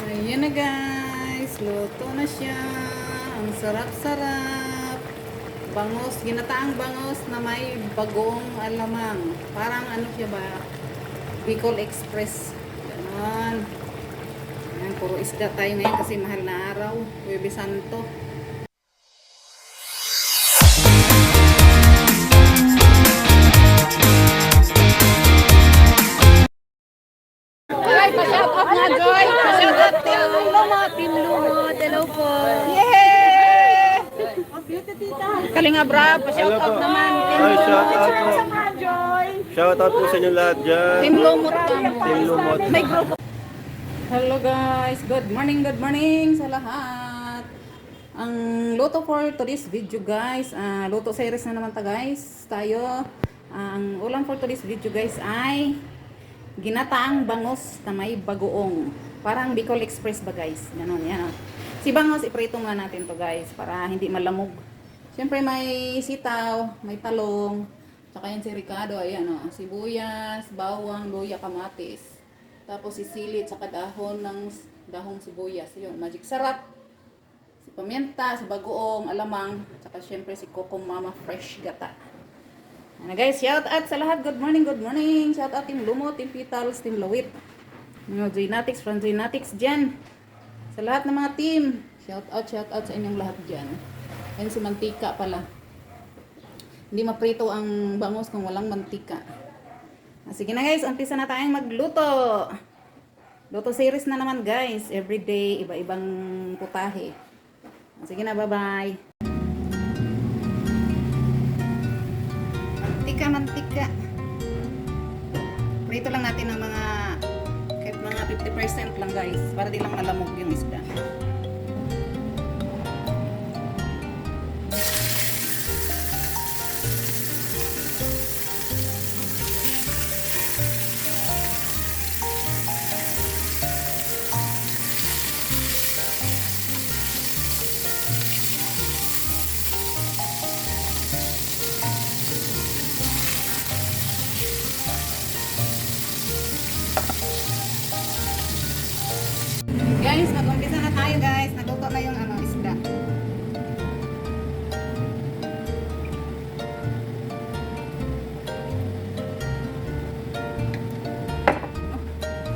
Ayan na guys, luto na siya. Ang sarap-sarap. Bangos, ginataang bangos na may bagong alamang. Parang ano siya ba? Bicol Express. Ganon. Ayan, puro isda tayo ngayon kasi mahal na araw. Huwebes Santo. Ay, pa-shout out nga, Joy. Pa-shout out Team Lumot. Team Lumot. Hello po. Yay! Kalinga Brab, pa-shout out naman. Team Ay, shout Lumot. out po. Shout out po sa inyo lahat dyan. Team Lumot kamo. Team Lumot. May grupo. Hello guys, good morning sa lahat. Ang luto for today's video guys, luto series na naman guys tayo. Ang ulam for today's video guys ay ginataang bangos na may bagoong. Parang Bicol Express ba guys? Ganon, yan. Si bangos, iprito nga natin to guys para hindi malamog. Siyempre may sitaw, may talong, tsaka yan si Ricardo, ayan o, sibuyas, bawang, luya, kamatis. Tapos si sili, tsaka dahong sibuyas. Yun, magic sarap. Si pamienta, si bagoong, alamang, tsaka siyempre si Coco Mama Fresh Gata. Ano guys, shout out sa lahat. Good morning. Shout out Team Lumot, Team Petals, Team Lawit. Zoinatics, from Zoinatics dyan. Sa lahat ng mga team. Shout out sa inyong lahat dyan. Ayun si mantika pala. Hindi maprito ang bangus kung walang mantika. Sige na guys, umpisa na tayong magluto. Luto series na naman guys. Everyday, iba-ibang putahe. Sige na, bye-bye. Mantika. Prito lang natin ng kahit mga 50% lang guys. Para di lang malamog yung isda. Guys, mag-umpisa na tayo guys. Natuto na yung isda.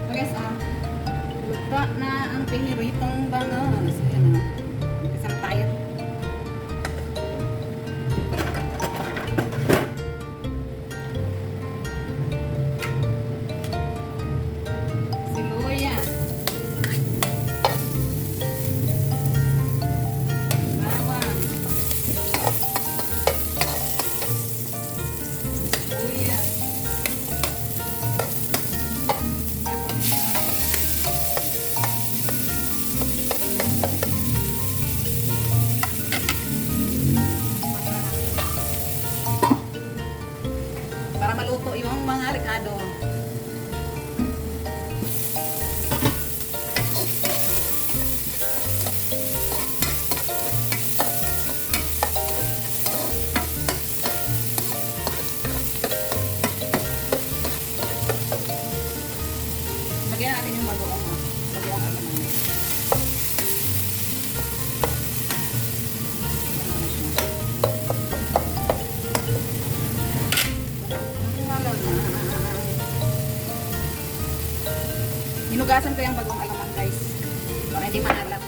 So guys, luto na ang piniritong bangos. Ayan o. Umpisa na tayo. Sibuyas. Bawang. Sibuyas. Para maluto yung mga Ricardo. Lagyan natin yung bagoong bagoong alamang. Hinugasan ko yung bagong alamang guys para hindi maalat.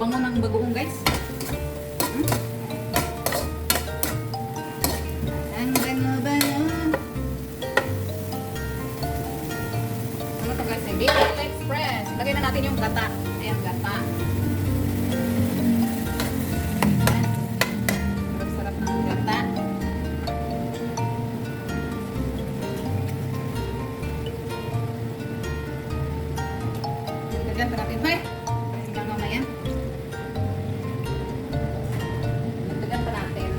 Bango ng bagoong guys. Ang bango. Ano to guys? Bicol Express. Lagay Lagyan na natin yung gata. Ayan, gata. Sarap-sarap ng gata. Lagyan pa natin. Hoy! Langaw na yan. Lagyan pa natin.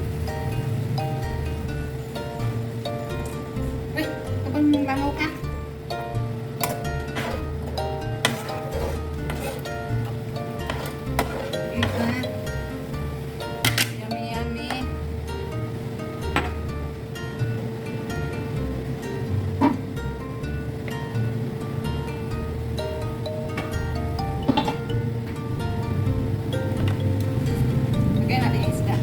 Hoy! Kapag langaw ka. Yummy, yummy. Lagyan natin yung isda.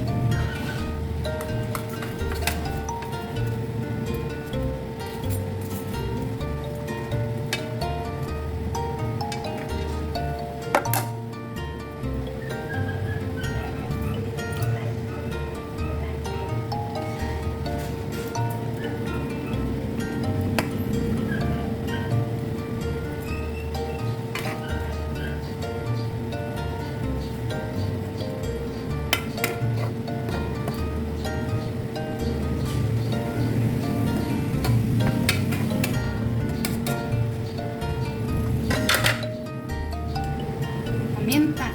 Paminta.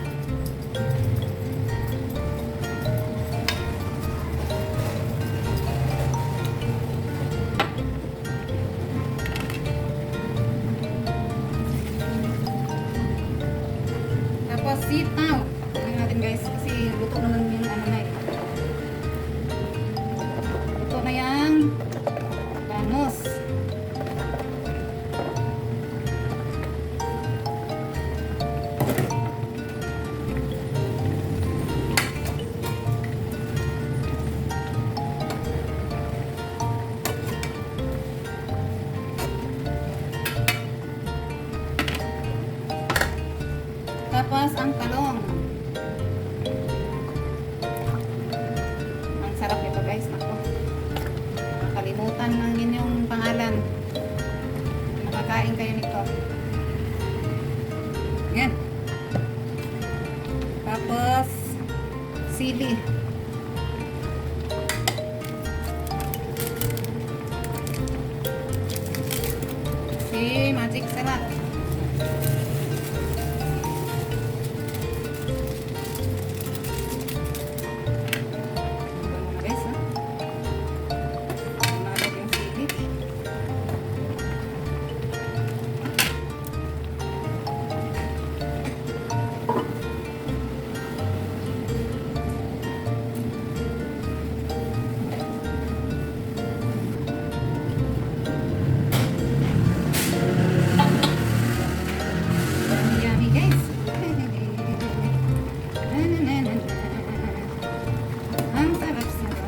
Tapos sitaw. Tingnan natin guys kasi luto naman yung ano na eh. Luto na yung bangus. Tapos ang talong. Ang sarap ito guys. Ako. Nakalimutan ng inyong pangalan. Makakain kayo nito. Yan. Tapos sili. Si magic sarap. Yummy guys. Ang sarap-sarap.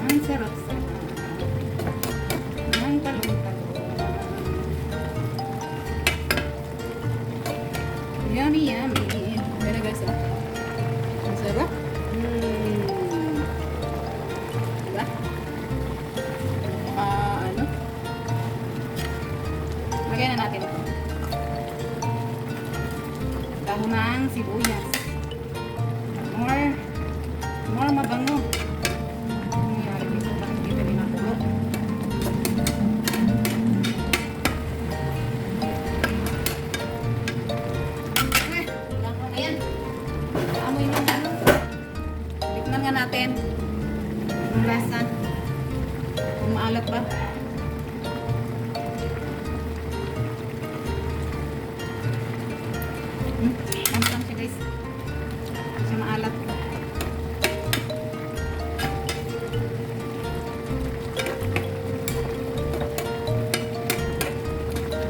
Ang sarap-sarap. Ang talong-talong. Yummy, yummy. Ayan na guys, ah. Ang sarap. Diba? Ano? Lagyan na natin ito. Dahon ng sibuyas. More mabango. Nangyari dito, bakit dito rin nakulo? Langaw na yan. Amoy ng ano. Tignan nga natin. Ang lasa. Kung maalat ba? Lang siya guys. Hindi siya maalat.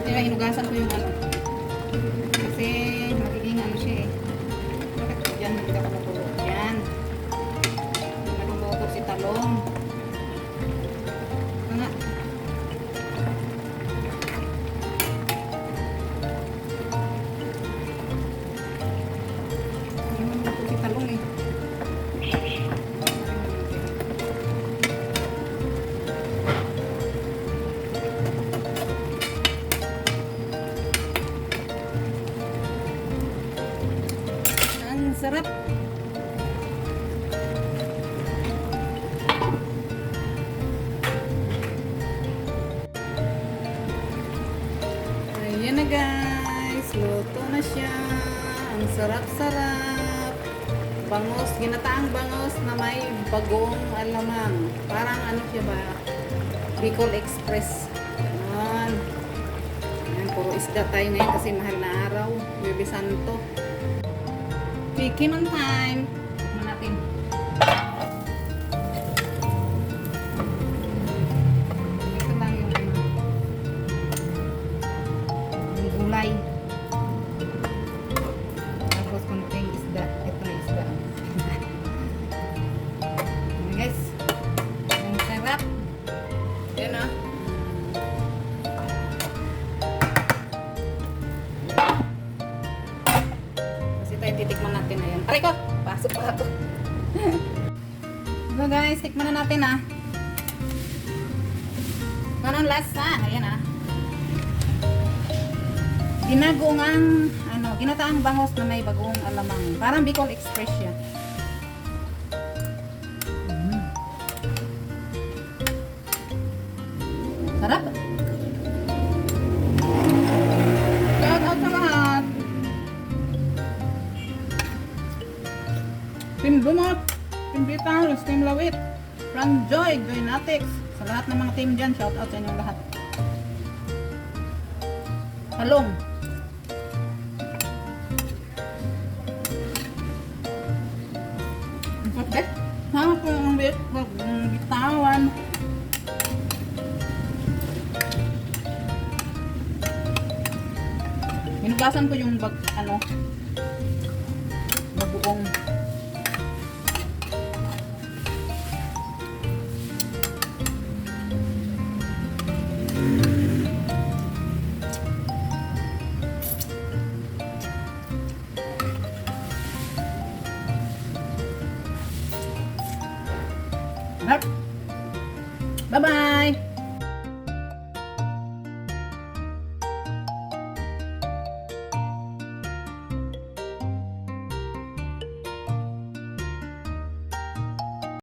Kaya hinugasan ko yung ano. Kasi magiging ano siya eh. Bakit yan hindi ako natulog? Yan. Naluluto si talong. Ano nga? Naluluto si talong eh. Sarap-sarap. Bangos, ginataang bangos na may bagong alamang. Parang ano siya ba? Bicol Express. Ganon. Ayan, puro isda tayo ngayon kasi mahal na araw. Bebe Santo. Chicken on time. Tikman natin. Ito lang yung ano. Yung gulay. Tapos konting isda. Ito na isda. Ayan guys. Ang sarap. Yan ah. Kasi tayo titikman natin na yan. Aray ko! Pasok pa ako. So guys, tikman na natin ah. Anong lasa? Ayan ah. Ginagungang, ginataang bangos na may bagong alamang. Parang Bicol Express siya. Sarap. Shout out sa lahat. Team Dumot, Team Bitars, Team Lawit, Frank Joy, Joynatics. Sa lahat ng mga team dyan, shout out sa inyong lahat. Halong. Ang sakit. Sama ko yung bitawan. Hinugasan ko yung bagoong.